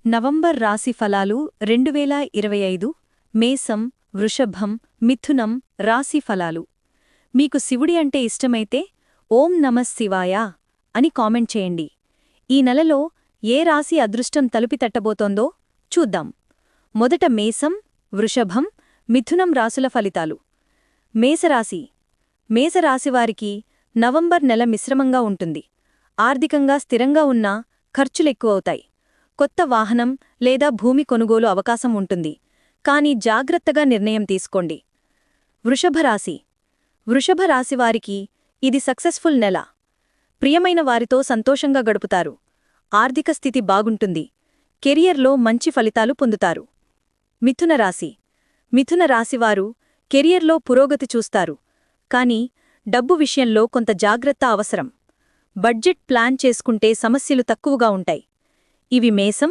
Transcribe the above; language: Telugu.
నవంబర్ రాశి ఫలాలు 2025 మేసం వృషభం మిథునం రాశి ఫలాలు. మీకు శివుడి అంటే ఇష్టమైతే ఓం నమః శివాయ అని కామెంట్ చేయండి. ఈ నెలలో ఏ రాశి అదృష్టం తలుపి తట్టబోతోందో చూద్దాం. మొదట మేసం వృషభం మిథునం రాసుల ఫలితాలు. మేసరాశి. మేసరాశివారికి నవంబర్ నెల మిశ్రమంగా ఉంటుంది. ఆర్థికంగా స్థిరంగా ఉన్నా ఖర్చులెక్కువవుతాయి. కొత్త వాహనం లేదా భూమి కొనుగోలు అవకాశం ఉంటుంది, కానీ జాగ్రత్తగా నిర్ణయం తీసుకోండి. వృషభరాశి. వృషభరాశివారికి ఇది సక్సెస్ఫుల్ నెల. ప్రియమైన వారితో సంతోషంగా గడుపుతారు. ఆర్థిక స్థితి బాగుంటుంది. కెరియర్లో మంచి ఫలితాలు పొందుతారు. మిథునరాశి. మిథునరాశివారు కెరియర్లో పురోగతి చూస్తారు, కానీ డబ్బు విషయంలో కొంత జాగ్రత్త అవసరం. బడ్జెట్ ప్లాన్ చేసుకుంటే సమస్యలు తక్కువగా ఉంటాయి. ఇవి మేసం